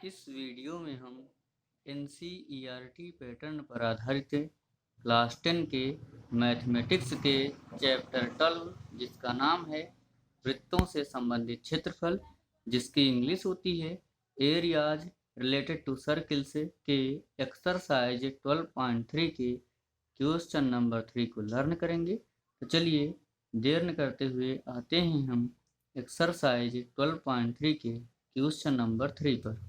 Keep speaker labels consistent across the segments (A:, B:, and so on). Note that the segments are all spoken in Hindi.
A: इस वीडियो में हम NCERT पैटर्न पर आधारित क्लास 10 के मैथमेटिक्स के चैप्टर 12 जिसका नाम है वृत्तों से संबंधित क्षेत्रफल, जिसकी इंग्लिश होती है एरियाज रिलेटेड टू सर्किल्स के एक्सरसाइज 12.3 के क्वेश्चन नंबर 3 को लर्न करेंगे। तो चलिए देर न करते हुए आते हैं हम एक्सरसाइज 12.3 के क्वेश्चन नंबर 3 पर।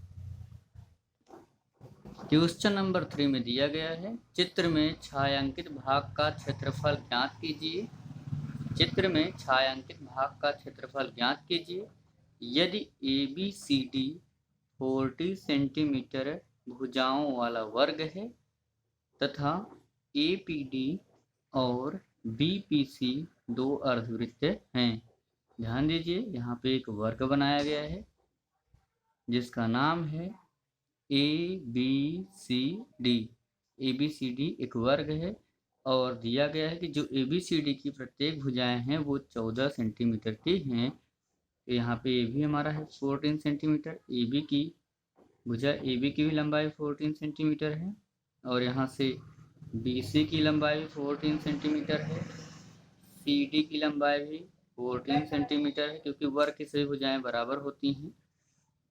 A: क्वेश्चन नंबर 3 में दिया गया है, चित्र में छायांकित भाग का क्षेत्रफल ज्ञात कीजिए। चित्र में छायांकित भाग का क्षेत्रफल ज्ञात कीजिए। यदि ABCD 40 सेंटीमीटर भुजाओं वाला वर्ग है तथा APD और BPC दो अर्धवृत्त हैं। ध्यान दीजिए, यहाँ पे एक वर्ग बनाया गया है जिसका नाम है ABCD। ABCD एक वर्ग है और दिया गया है कि जो ABCD की प्रत्येक भुजाएं हैं वो 14 सेंटीमीटर की हैं। तो यहाँ पे AB हमारा है 14 सेंटीमीटर। AB की भुजा AB की भी लंबाई 14 सेंटीमीटर है और यहाँ से BC की लंबाई भी 14 सेंटीमीटर है। CD की लंबाई भी 14 सेंटीमीटर है, क्योंकि वर्ग की सभी भुजाएं बराबर होती हैं।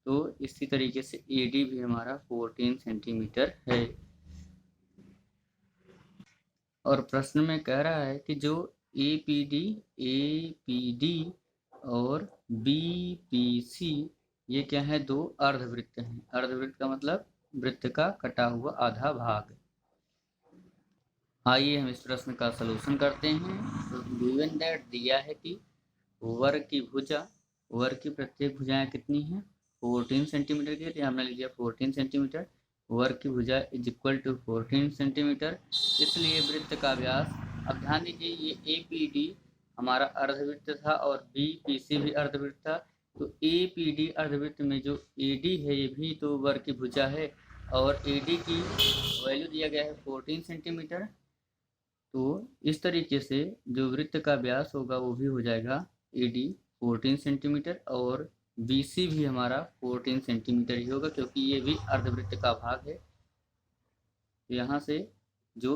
A: तो इसी तरीके से AD भी हमारा 14 सेंटीमीटर है। और प्रश्न में कह रहा है कि जो APD और BPC ये क्या है, दो अर्धवृत्त हैं। अर्धवृत्त का मतलब वृत्त का कटा हुआ आधा भाग। आइए हम इस प्रश्न का सलूशन करते हैं। तो गिवन दैट दिया है कि वर्ग की प्रत्येक भुजाएं कितनी हैं, 14 सेंटीमीटर की। तो हमने लिया 14 सेंटीमीटर। वर्ग की भुजा इज इक्वल टू 14 सेंटीमीटर। इसलिए वृत्त का व्यास, अब ध्यान दीजिए, ये APD हमारा अर्धवृत्त था और BPC भी अर्धवृत्त था। तो APD अर्धवृत्त में जो AD है ये भी तो वर्ग की भुजा है और AD की वैल्यू दिया गया है 14 सेंटीमीटर। तो इस तरीके से जो वृत्त का व्यास होगा वो भी हो जाएगा AD 14 सेंटीमीटर और BC भी हमारा 14 सेंटीमीटर ही होगा, क्योंकि ये भी अर्धवृत्त का भाग है। यहाँ से जो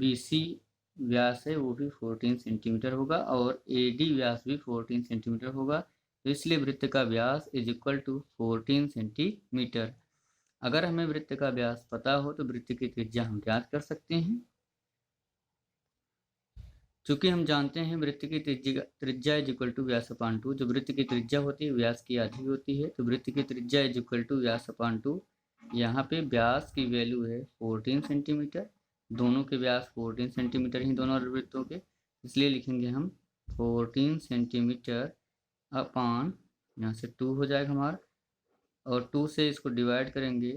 A: BC व्यास है वो भी 14 सेंटीमीटर होगा और AD व्यास भी 14 सेंटीमीटर होगा। तो इसलिए वृत्त का व्यास इज इक्वल टू 14 सेंटीमीटर। अगर हमें वृत्त का व्यास पता हो तो वृत्त की त्रिज्या हम ज्ञात कर सकते हैं। चूंकि हम जानते हैं वृत्त की त्रिज्या इज इक्वल टू व्यास अपान 2। जो वृत्त की त्रिज्या होती है व्यास की आधी होती है, तो वृत्त की त्रिज्या इज इक्वल टू व्यास अपान 2। यहाँ पे व्यास की वैल्यू है 14 सेंटीमीटर। दोनों के व्यास 14 सेंटीमीटर ही, दोनों वृत्तों के, इसलिए लिखेंगे हम 14 सेंटीमीटर अपान, यहाँ से 2 हो जाएगा हमारा, और 2 से इसको डिवाइड करेंगे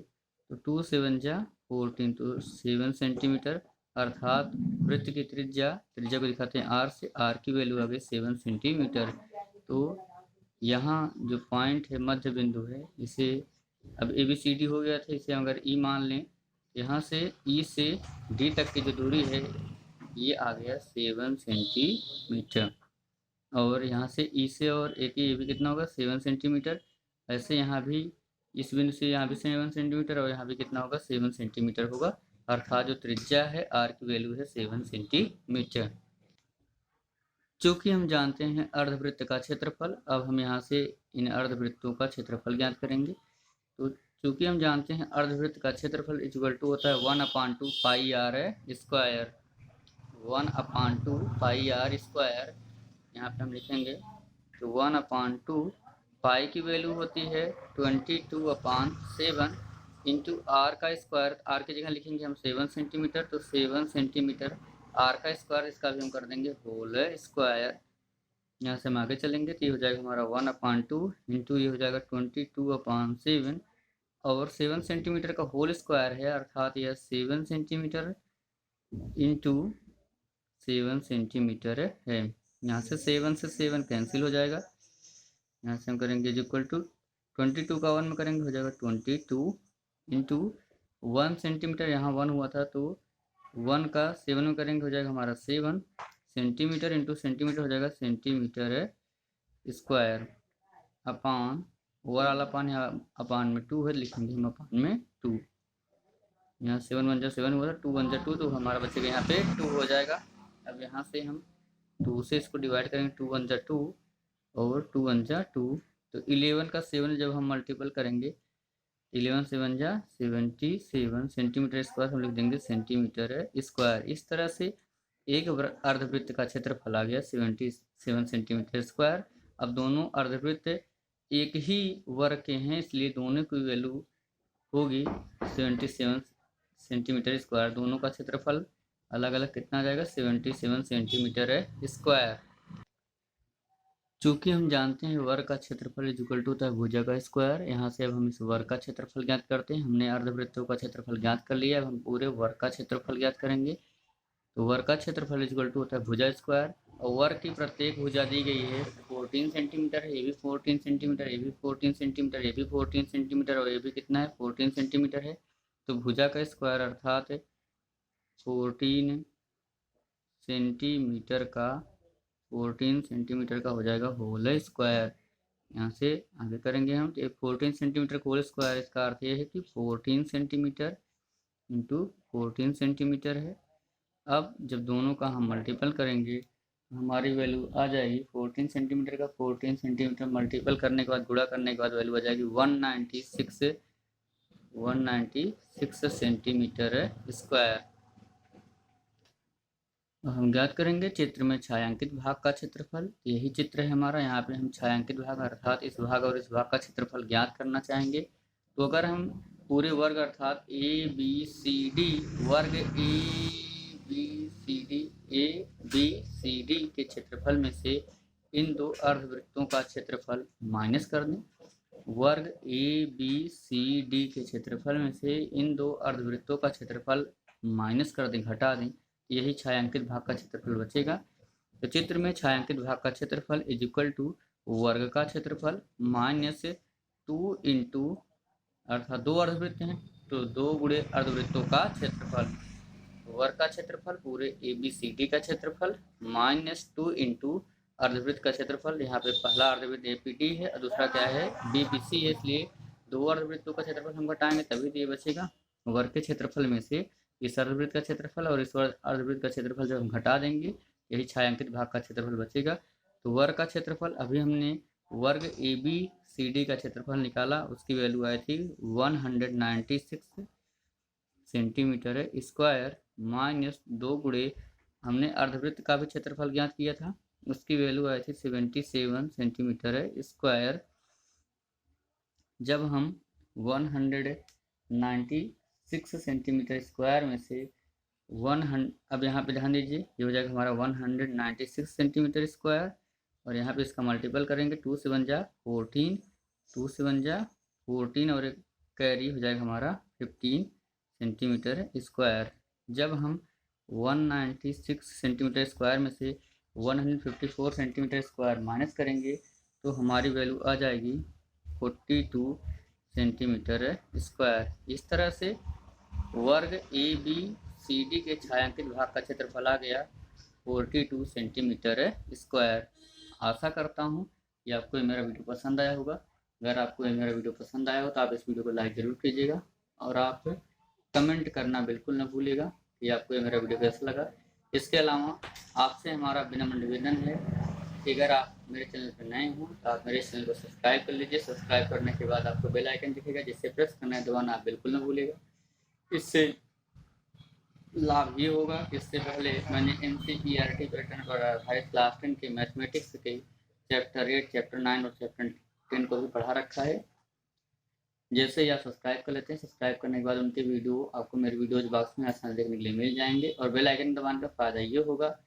A: तो 2 7 जा 14, तो 7 सेंटीमीटर। अर्थात वृत्त की त्रिज्या को दिखाते हैं R से, R की वैल्यू आ गई 7 सेंटीमीटर। तो यहाँ जो पॉइंट है, मध्य बिंदु है, इसे अब ABCD हो गया था, इसे अगर E मान लें, यहाँ से E से D तक की जो दूरी है ये आ गया 7 सेंटीमीटर। और यहाँ से E से और A की ये भी कितना होगा, 7 सेंटीमीटर। ऐसे यहाँ भी इस बिंदु से यहाँ भी 7 सेंटीमीटर और यहाँ भी कितना होगा, 7 सेंटीमीटर होगा। अर्थात जो त्रिज्या है R की वैल्यू है 7 सेंटीमीटर। चूंकि हम जानते हैं अर्धवृत्त का क्षेत्रफल, अब हम यहाँ से इन अर्धवृत्तों का क्षेत्रफल ज्ञात करेंगे। तो चूंकि हम जानते हैं अर्धवृत्त का क्षेत्रफल इक्वल टू होता है 1/2 पाई r स्क्वायर। 1/2 पाई r स्क्वायर, यहाँ पे हम लिखेंगे तो 1/2 पाई की वैल्यू होती है 22/7 इंटू आर का स्क्वायर। आर की जगह लिखेंगे हम 7 सेंटीमीटर, तो 7 सेंटीमीटर आर का स्क्वायर, इसका भी हम कर देंगे होल स्क्वायर। यहाँ से हम आगे चलेंगे तो ये हो जाएगा हमारा 1/2 इंटू ये हो जाएगा 22/7 और 7 सेंटीमीटर का होल स्क्वायर है, अर्थात यह 7 सेंटीमीटर इंटू 7 सेंटीमीटर है। यहाँ से 7 से 7 कैंसिल हो जाएगा। यहाँ से हम करेंगे इक्वल टू 22 का 1 में करेंगे हो जाएगा 22 इंटू 1 सेंटीमीटर, यहाँ 1 हुआ था तो 1 का 7 में करेंगे हो जाएगा हमारा 7 सेंटीमीटर इंटू सेंटीमीटर हो जाएगा सेंटीमीटर स्क्वायर अपान ओवरऑल अपान यहाँ अपान में 2 है, लिखेंगे हम अपान में 2। यहाँ 7 1 जा 7 हुआ था, 2 1 जा 2, तो हमारा बचेगा यहाँ पे 2 हो जाएगा। अब यहाँ से हम 2 से इसको डिवाइड करेंगे, 2 1 जा 2 और 2 1 जा 2, तो 11 का 7 जब हम मल्टीपल करेंगे 11 7 जा 77 सेंटीमीटर स्क्वायर हम लिख देंगे सेंटीमीटर स्क्वायर। इस तरह से एक अर्धवृत्त का क्षेत्रफल आ गया 77 सेंटीमीटर स्क्वायर। अब दोनों अर्धवृत्त एक ही वर्ग के हैं, इसलिए दोनों की वैल्यू होगी 77 सेंटीमीटर स्क्वायर। दोनों का क्षेत्रफल अलग अलग कितना आ जाएगा 77 सेंटीमीटर स्क्वायर। चूंकि हम जानते हैं वर्ग का क्षेत्रफल इक्वल टू होता है भुजा का स्क्वायर, यहाँ से अब हम इस वर्ग का क्षेत्रफल ज्ञात करते हैं। हमने अर्धवृत्तों का क्षेत्रफल ज्ञात कर लिया, अब हम पूरे वर्ग का क्षेत्रफल ज्ञात करेंगे। तो वर्ग का क्षेत्रफल इक्वल टू होता है भुजा स्क्वायर, और वर्ग की प्रत्येक भुजा दी गई है 14 सेंटीमीटर है, ये भी 14 सेंटीमीटर, ये भी 14 सेंटीमीटर, ये भी 14 सेंटीमीटर और ये भी कितना है 14 सेंटीमीटर है। तो भुजा का स्क्वायर अर्थात 14 सेंटीमीटर का 14 सेंटीमीटर का हो जाएगा होल स्क्वायर। यहाँ से आगे करेंगे हम, तो 14 सेंटीमीटर होल स्क्वायर, इसका अर्थ ये है कि 14 सेंटीमीटर इंटू 14 सेंटीमीटर है। अब जब दोनों का हम मल्टीपल करेंगे तो हमारी वैल्यू आ जाएगी 14 सेंटीमीटर का 14 सेंटीमीटर मल्टीपल करने के बाद गुणा करने के बाद वैल्यू आ जाएगी 196 सेंटीमीटर स्क्वायर। हम ज्ञात करेंगे चित्र में छायांकित भाग का क्षेत्रफल। यही चित्र है हमारा, यहाँ पे हम छायांकित भाग अर्थात इस भाग और इस भाग का क्षेत्रफल ज्ञात करना चाहेंगे। तो अगर हम पूरे वर्ग अर्थात ABCD वर्ग ABCD के क्षेत्रफल में से इन दो अर्धवृत्तों का क्षेत्रफल माइनस कर दें। वर्ग ABCD के क्षेत्रफल में से इन दो अर्धवृत्तों का क्षेत्रफल माइनस कर दें, घटा दें, यही छायांकित भाग का क्षेत्रफल बचेगा। तो चित्र में छायांकित भाग का क्षेत्रफल इज इक्वल टू वर्ग का क्षेत्रफल माइनस 2 इंटू अर्थात दो अर्धवृत्त हैं तो 2 गुणे अर्धवृत्तों का क्षेत्रफल, वर्ग का क्षेत्रफल पूरे ABCD का क्षेत्रफल माइनस 2 इंटू अर्धवृत्त का क्षेत्रफल। यहाँ पे पहला अर्धवृत्त APD है और दूसरा क्या है BBC है, इसलिए दो अर्धवृत्तों का क्षेत्रफल हम घटाएंगे तभी तो ये बचेगा। वर्ग के क्षेत्रफल में से इस अर्धवृत्त का क्षेत्रफल और इस अर्धवृत्त का क्षेत्रफल जब हम घटा देंगे यही छायांकित भाग का क्षेत्रफल बचेगा। तो वर्ग का क्षेत्रफल अभी हमने वर्ग ABCD का क्षेत्रफल निकाला, उसकी वैल्यू आई थी 196 सेंटीमीटर स्क्वायर माइनस 2 गुणे हमने अर्धवृत्त का भी क्षेत्रफल ज्ञात किया था, उसकी वैल्यू आई थी 77 सेंटीमीटर स्क्वायर। जब हम 196 सेंटीमीटर स्क्वायर में से अब यहाँ पे ध्यान दीजिए ये हो जाएगा हमारा 196 सेंटीमीटर स्क्वायर, और यहाँ पे इसका मल्टीपल करेंगे 2 7 जा 14, 2 7 जा 14 और एक कैरी हो जाएगा हमारा 15 सेंटीमीटर स्क्वायर। जब हम 196 सेंटीमीटर स्क्वायर में से 154 सेंटीमीटर स्क्वायर माइनस करेंगे तो हमारी वैल्यू आ जाएगी 42 सेंटीमीटर स्क्वायर। इस तरह से वर्ग ABCD के छायांकित भाग का क्षेत्रफल आ गया 42 सेंटीमीटर स्क्वायर। आशा करता हूँ कि आपको ये मेरा वीडियो पसंद आया होगा। अगर आपको ये मेरा वीडियो पसंद आया हो तो आप इस वीडियो को लाइक ज़रूर कीजिएगा और आप कमेंट करना बिल्कुल न भूलिएगा कि आपको ये मेरा वीडियो कैसा लगा। इसके अलावा आपसे हमारा विनम्र निवेदन है कि अगर आप मेरे चैनल पर नए हों तो आप मेरे चैनल को सब्सक्राइब कर लीजिए। सब्सक्राइब करने के बाद आपको बेल आइकन दिखेगा जिससे प्रेस करना है दबाना आप बिल्कुल न भूलिएगा। इससे लाभ ये होगा कि इससे पहले मैंने NCERT पैटर्न पर आधारित क्लास 10 के मैथमेटिक्स के चैप्टर 8, चैप्टर 9 और चैप्टर 10 को भी पढ़ा रखा है। जैसे ही आप सब्सक्राइब कर लेते हैं, सब्सक्राइब करने के बाद उनके वीडियो आपको मेरे वीडियोज बॉक्स में आसानी देखने के लिए मिल जाएंगे और बेल आइकन दबाने का फ़ायदा ये होगा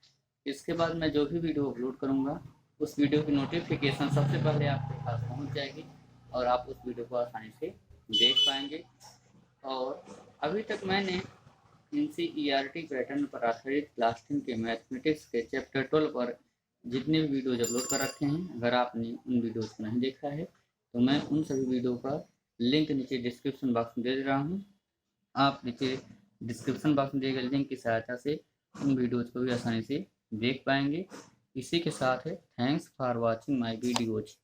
A: इसके बाद मैं जो भी वीडियो अपलोड करूँगा उस वीडियो की नोटिफिकेशन सबसे पहले आपके पास पहुँच जाएगी और आप उस वीडियो को आसानी से देख पाएंगे। और अभी तक मैंने NCERT पैटर्न पर आधारित क्लास 10 के मैथमेटिक्स के चैप्टर 12 पर जितने भी वीडियोज अपलोड कर रखे हैं, अगर आपने उन वीडियोज़ को नहीं देखा है तो मैं उन सभी वीडियो का लिंक नीचे डिस्क्रिप्शन बॉक्स में दे रहा हूँ। आप नीचे डिस्क्रिप्शन बॉक्स में दिए गए लिंक की सहायता से उन वीडियोज़ को भी आसानी से देख पाएंगे। इसी के साथ है thanks for watching my videos.